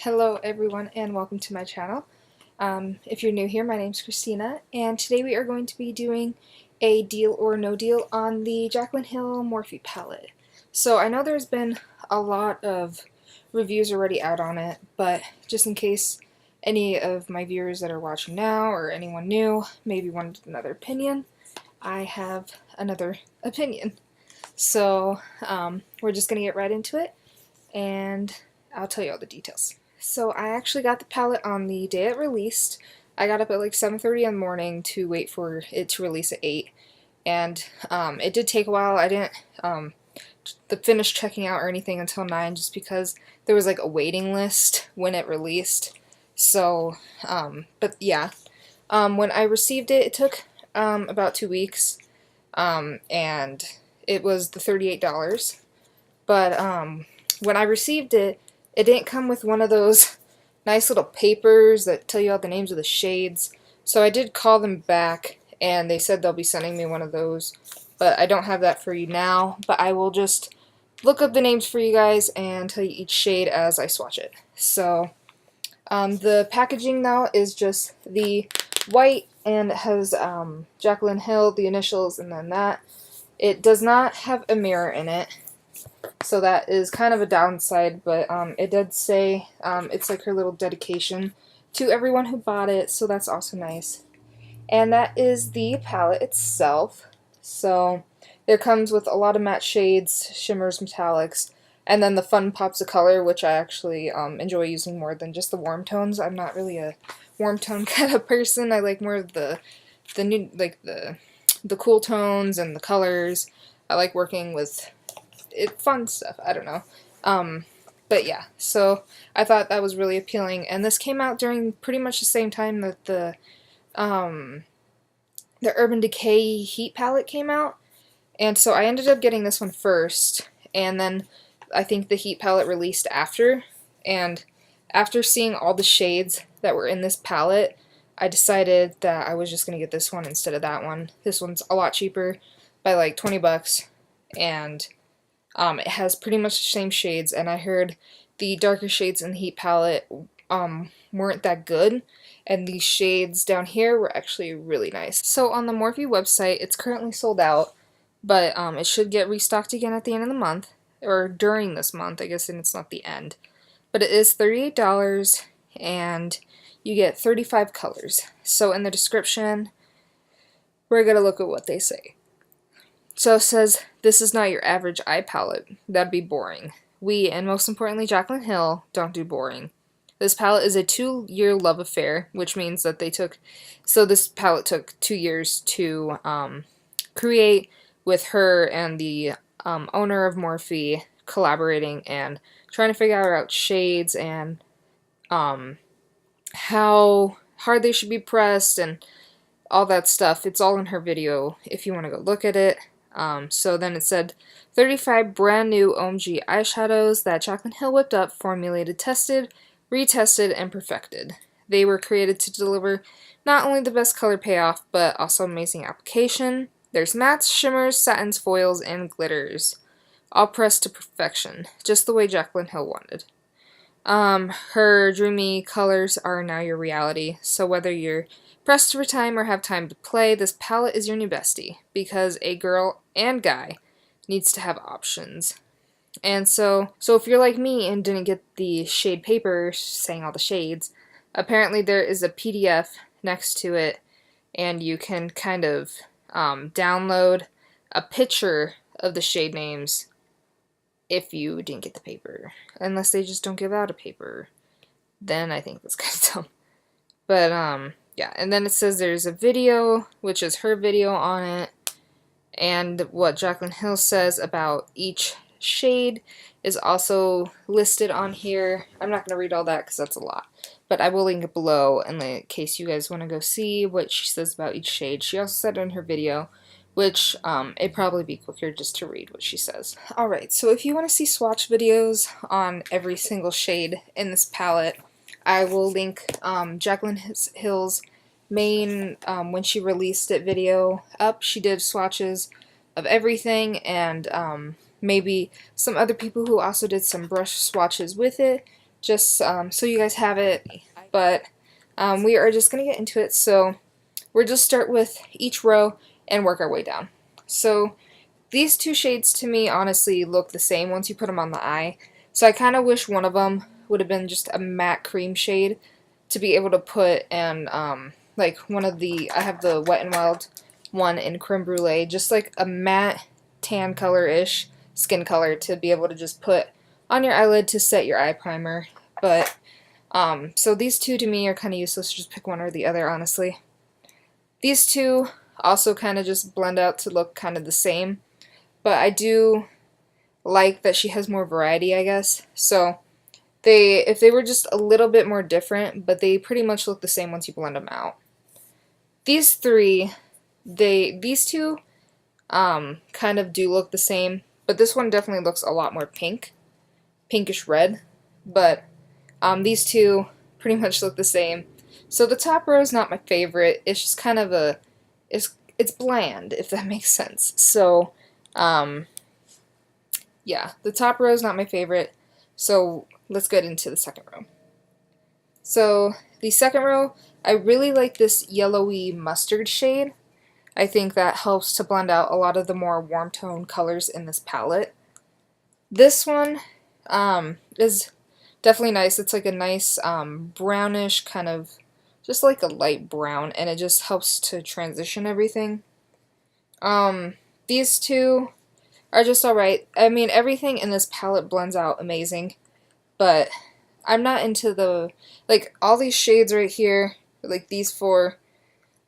Hello everyone and welcome to my channel. If you're new here, my name's Christina and today we are going to be doing a deal or no deal on the Jaclyn Hill Morphe palette. So I know there's been a lot of reviews already out on it, but just in case any of my viewers that are watching now or anyone new maybe wanted another opinion, I have another opinion. So we're just going to get right into it and I'll tell you all the details. So I actually got the palette on the day it released. I got up at like 7:30 in the morning to wait for it to release at 8, and it did take a while. I didn't finish checking out or anything until 9 just because there was like a waiting list when it released. So, but yeah, when I received it, it took about 2 weeks, and it was the $38. But when I received it, it didn't come with one of those nice little papers that tell you all the names of the shades. So I did call them back, and they said they'll be sending me one of those. But I don't have that for you now, but I will just look up the names for you guys and tell you each shade as I swatch it. So the packaging now is just the white, and it has Jaclyn Hill, the initials, and then that. It does not have a mirror in it, so that is kind of a downside, but it did say it's like her little dedication to everyone who bought it, so that's also nice. And that is the palette itself. So it comes with a lot of matte shades, shimmers, metallics, and then the fun pops of color, which I actually enjoy using more than just the warm tones. I'm not really a warm tone kind of person. I like more of the new, like the cool tones and the colors. I like working with fun stuff. I don't know. But yeah, so I thought that was really appealing, and this came out during pretty much the same time that the Urban Decay Heat palette came out, and so I ended up getting this one first, and then I think the Heat palette released after, and after seeing all the shades that were in this palette, I decided that I was just going to get this one instead of that one. This one's a lot cheaper by like 20 bucks, and it has pretty much the same shades, and I heard the darker shades in the Heat palette weren't that good, and these shades down here were actually really nice. So on the Morphe website, it's currently sold out, but it should get restocked again at the end of the month, or during this month, I guess, and it's not the end. But it is $38, and you get 35 colors. So in the description, we're going to look at what they say. So it says, "This is not your average eye palette. That'd be boring. We, and most importantly Jaclyn Hill, don't do boring. This palette is a 2-year love affair," which means that this palette took 2 years to create, with her and the owner of Morphe collaborating and trying to figure out shades and how hard they should be pressed and all that stuff. It's all in her video if you want to go look at it. So then it said 35 brand new OMG eyeshadows that Jaclyn Hill whipped up, formulated, tested, retested, and perfected. They were created to deliver not only the best color payoff, but also amazing application. There's mattes, shimmers, satins, foils, and glitters, all pressed to perfection, just the way Jaclyn Hill wanted. Her dreamy colors are now your reality, so whether you're pressed for time or have time to play, this palette is your new bestie, because a girl and guy needs to have options. And so if you're like me and didn't get the shade paper saying all the shades, apparently there is a PDF next to it, and you can kind of download a picture of the shade names if you didn't get the paper. Unless they just don't give out a paper. Then I think that's kind of dumb. But, yeah, and then it says there's a video, which is her video on it, and what Jaclyn Hill says about each shade is also listed on here. I'm not going to read all that because that's a lot, but I will link it below in case you guys want to go see what she says about each shade. She also said in her video, which it'd probably be quicker just to read what she says. Alright, so if you want to see swatch videos on every single shade in this palette, I will link Jaclyn Hill's main, when she released it, video up. She did swatches of everything, and maybe some other people who also did some brush swatches with it, just so you guys have it, but we are just going to get into it. So we'll just start with each row and work our way down. So these two shades to me honestly look the same once you put them on the eye. So I kind of wish one of them would have been just a matte cream shade to be able to put in, like one of the, I have the Wet n Wild one in Creme Brulee, just like a matte tan color-ish skin color to be able to just put on your eyelid to set your eye primer. But so these two to me are kind of useless. Just pick one or the other, honestly. These two also kind of just blend out to look kind of the same, but I do like that she has more variety, I guess. So if they were just a little bit more different, but they pretty much look the same once you blend them out. These three, these two kind of do look the same, but this one definitely looks a lot more pinkish red, but these two pretty much look the same. So the top row is not my favorite. It's just kind of it's bland, if that makes sense. So yeah, the top row is not my favorite. So let's get into the second row. So the second row, I really like this yellowy mustard shade. I think that helps to blend out a lot of the more warm tone colors in this palette. This one is definitely nice. It's like a nice brownish kind of, just like a light brown, and it just helps to transition everything. These two are just alright. I mean, everything in this palette blends out amazing, but I'm not into the, like, all these shades right here, like these four,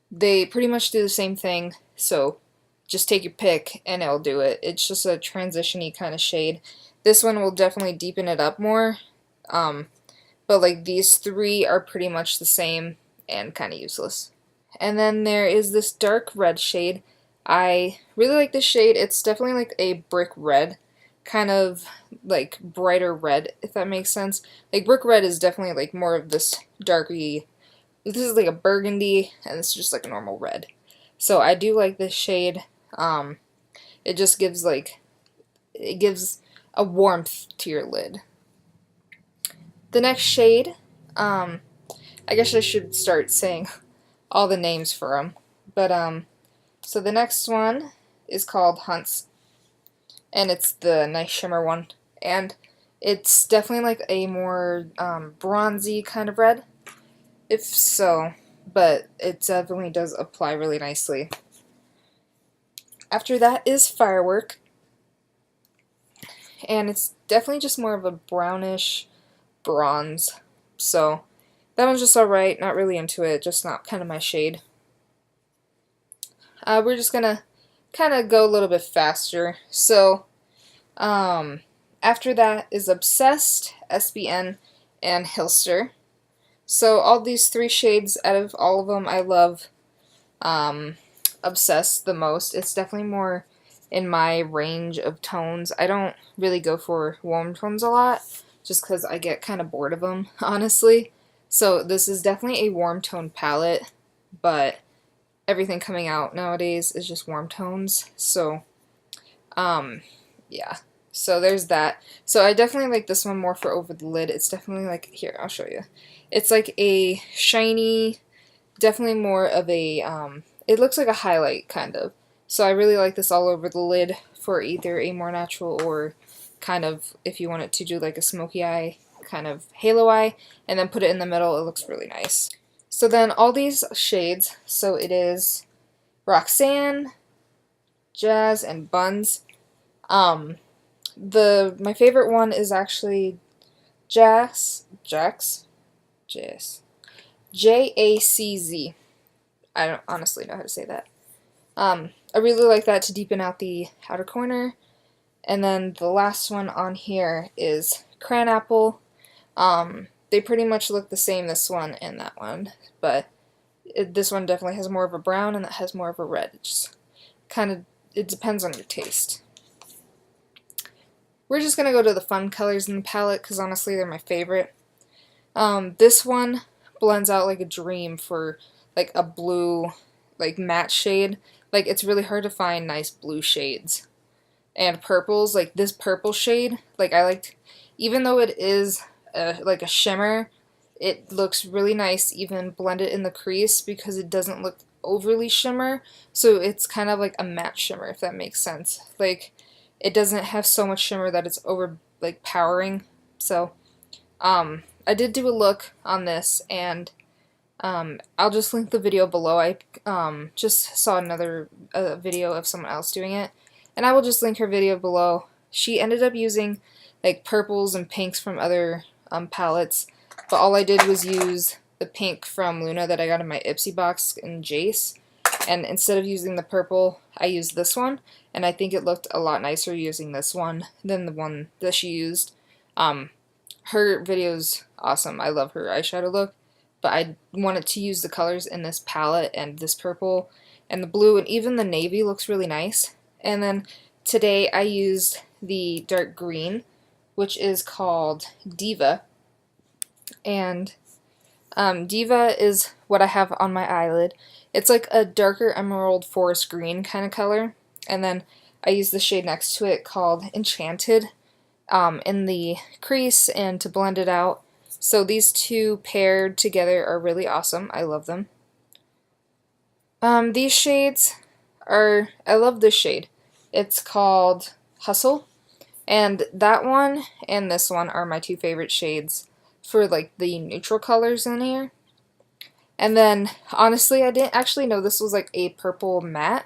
they pretty much do the same thing, so just take your pick and it'll do it. It's just a transition-y kind of shade. This one will definitely deepen it up more, but like these three are pretty much the same and kind of useless. And then there is this dark red shade. I really like this shade. It's definitely like a brick red, kind of like brighter red, if that makes sense. Like brick red is definitely like more of this darky, this is like a burgundy, and it's just like a normal red. So I do like this shade. It just gives like, it gives a warmth to your lid. The next shade, I guess I should start saying all the names for them. But so the next one is called Hunts, and it's the nice shimmer one, and it's definitely like a more bronzy kind of red, if so, but it definitely does apply really nicely. After that is Firework, and it's definitely just more of a brownish bronze, so that one's just alright, not really into it, just not kind of my shade. We're just gonna kind of go a little bit faster. So after that is Obsessed, SBN, and Hilster. So all these three shades, out of all of them, I love Obsessed the most. It's definitely more in my range of tones. I don't really go for warm tones a lot, just because I get kind of bored of them, honestly. So this is definitely a warm tone palette, but everything coming out nowadays is just warm tones. So yeah. So there's that. So I definitely like this one more for over the lid. It's definitely like, here, I'll show you. It's like a shiny, definitely more of a, it looks like a highlight, kind of. So I really like this all over the lid for either a more natural or kind of, if you want it to do like a smoky eye, kind of halo eye, and then put it in the middle, it looks really nice. So then all these shades, so it is Roxanne, Jazz, and Buns. My favorite one is actually Jacz, J-A-C-Z. I don't honestly know how to say that. I really like that to deepen out the outer corner. And then the last one on here is Cranapple. They pretty much look the same, this one and that one, but this one definitely has more of a brown and that has more of a red. It just kind of, it depends on your taste. We're just going to go to the fun colors in the palette because honestly they're my favorite. This one blends out like a dream for like a blue, like matte shade. Like it's really hard to find nice blue shades. And purples, like this purple shade, like I liked, even though it is like a shimmer, it looks really nice even blended in the crease because it doesn't look overly shimmer, so it's kind of like a matte shimmer, if that makes sense. Like, it doesn't have so much shimmer that it's over like powering. So I did do a look on this, and I'll just link the video below. I just saw another video of someone else doing it, and I will just link her video below. She ended up using like purples and pinks from other palettes, but all I did was use the pink from Luna that I got in my Ipsy box in Jace, and instead of using the purple, I used this one, and I think it looked a lot nicer using this one than the one that she used. Her video's awesome. I love her eyeshadow look, but I wanted to use the colors in this palette, and this purple and the blue and even the navy looks really nice. And then today I used the dark green, which is called Diva, and Diva is what I have on my eyelid. It's like a darker emerald forest green kind of color, and then I use the shade next to it called Enchanted in the crease and to blend it out. So these two paired together are really awesome. I love them. These shades are, I love this shade. It's called Hustle, and that one and this one are my two favorite shades for like the neutral colors in here. And then honestly, I didn't actually know this was like a purple matte,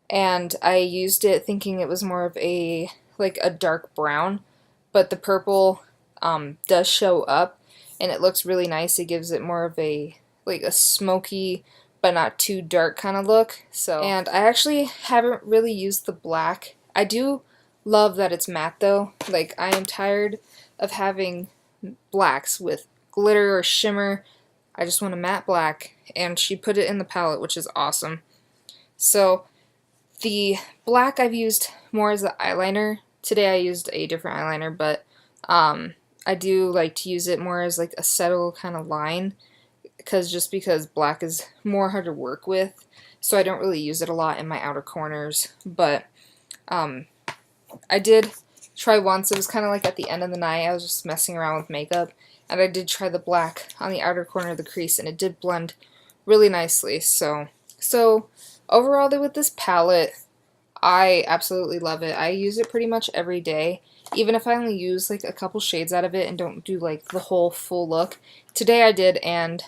and I used it thinking it was more of a like a dark brown, but the purple does show up and it looks really nice. It gives it more of a like a smoky but not too dark kind of look. So, and I actually haven't really used the black. I do love that it's matte though. Like, I am tired of having blacks with glitter or shimmer. I just want a matte black, and she put it in the palette, which is awesome. So the black I've used more as the eyeliner. Today I used a different eyeliner, but I do like to use it more as like a subtle kind of line, because black is more hard to work with, so I don't really use it a lot in my outer corners. But I did try once. It was kind of like at the end of the night. I was just messing around with makeup, and I did try the black on the outer corner of the crease, and it did blend really nicely. So overall, though, with this palette, I absolutely love it. I use it pretty much every day, even if I only use like a couple shades out of it and don't do like the whole full look. Today I did, and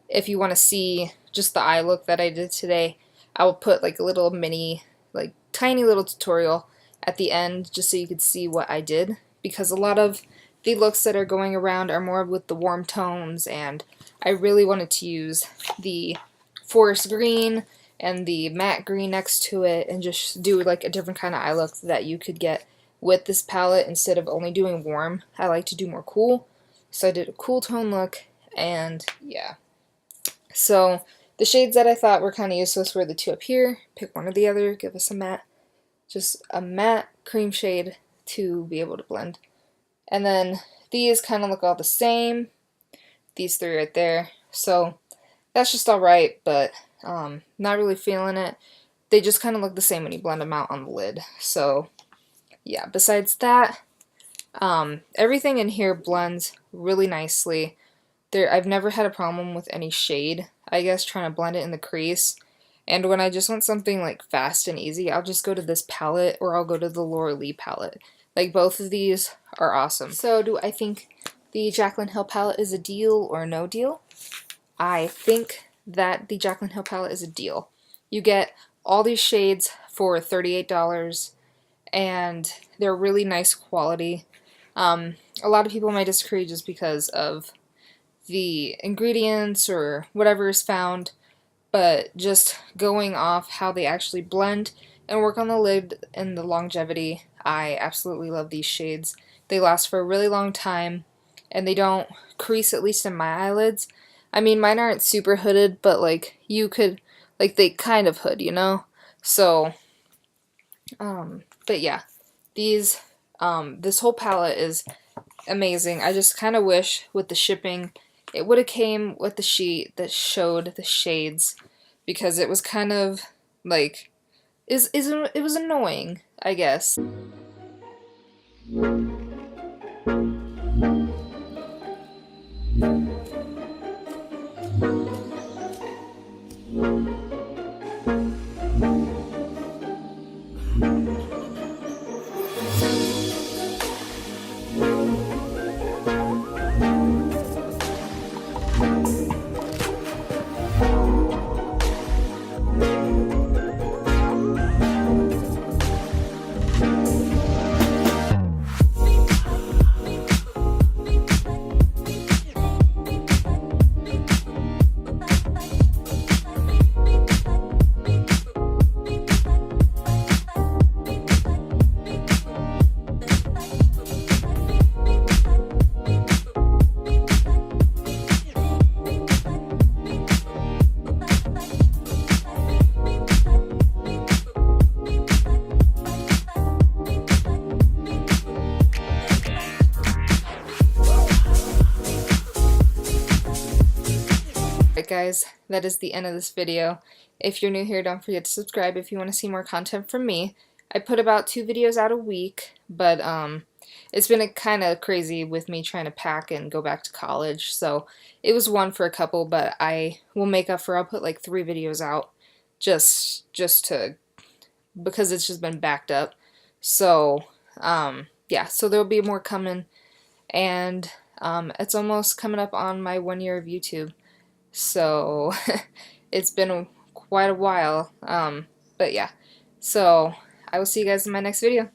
if you want to see just the eye look that I did today, I will put like a little mini, like tiny little tutorial at the end just so you could see what I did, because a lot of the looks that are going around are more with the warm tones, and I really wanted to use the forest green and the matte green next to it and just do like a different kind of eye look that you could get with this palette instead of only doing warm. I like to do more cool, so I did a cool tone look, and yeah. So the shades that I thought were kind of useless were the two up here. Pick one or the other, give us a matte, just a matte cream shade to be able to blend. And then these kind of look all the same, these three right there, so that's just alright, but not really feeling it. They just kind of look the same when you blend them out on the lid. So yeah, besides that, everything in here blends really nicely. I've never had a problem with any shade, I guess, trying to blend it in the crease. And when I just want something like fast and easy, I'll just go to this palette, or I'll go to the Laura Lee palette. Like, both of these are awesome. So do I think the Jaclyn Hill palette is a deal or no deal? I think that the Jaclyn Hill palette is a deal. You get all these shades for $38, and they're really nice quality. A lot of people might disagree just because of the ingredients or whatever is found, but just going off how they actually blend and work on the lid and the longevity, I absolutely love these shades. They last for a really long time, and they don't crease, at least in my eyelids. I mean, mine aren't super hooded, but like, you could, like, they kind of hood, you know? So, but yeah, these, this whole palette is amazing. I just kind of wish with the shipping, it would have came with the sheet that showed the shades, because it was kind of, like, it was annoying, I guess. Alright guys, that is the end of this video. If you're new here, don't forget to subscribe if you want to see more content from me. I put about 2 videos out a week, but it's been kind of crazy with me trying to pack and go back to college, so it was one for a couple, but I will make up for, I'll put like 3 videos out just to, because it's just been backed up. So yeah, so there'll be more coming, and it's almost coming up on my 1 year of YouTube. So it's been quite a while, but yeah, so I will see you guys in my next video.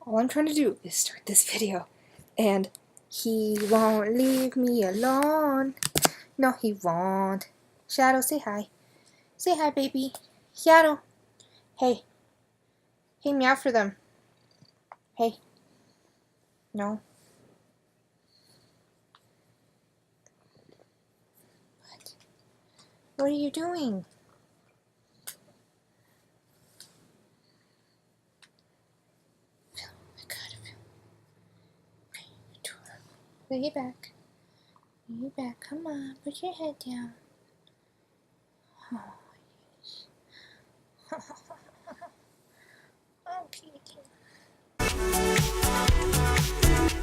All I'm trying to do is start this video, and he won't leave me alone. No, he won't. Shadow, say hi. Say hi, baby. Shadow. Hey. Hey, meow for them. Hey. No. What are you doing? I got him. Lay it back. Lay it back. Come on. Put your head down. Oh, yes. Okay.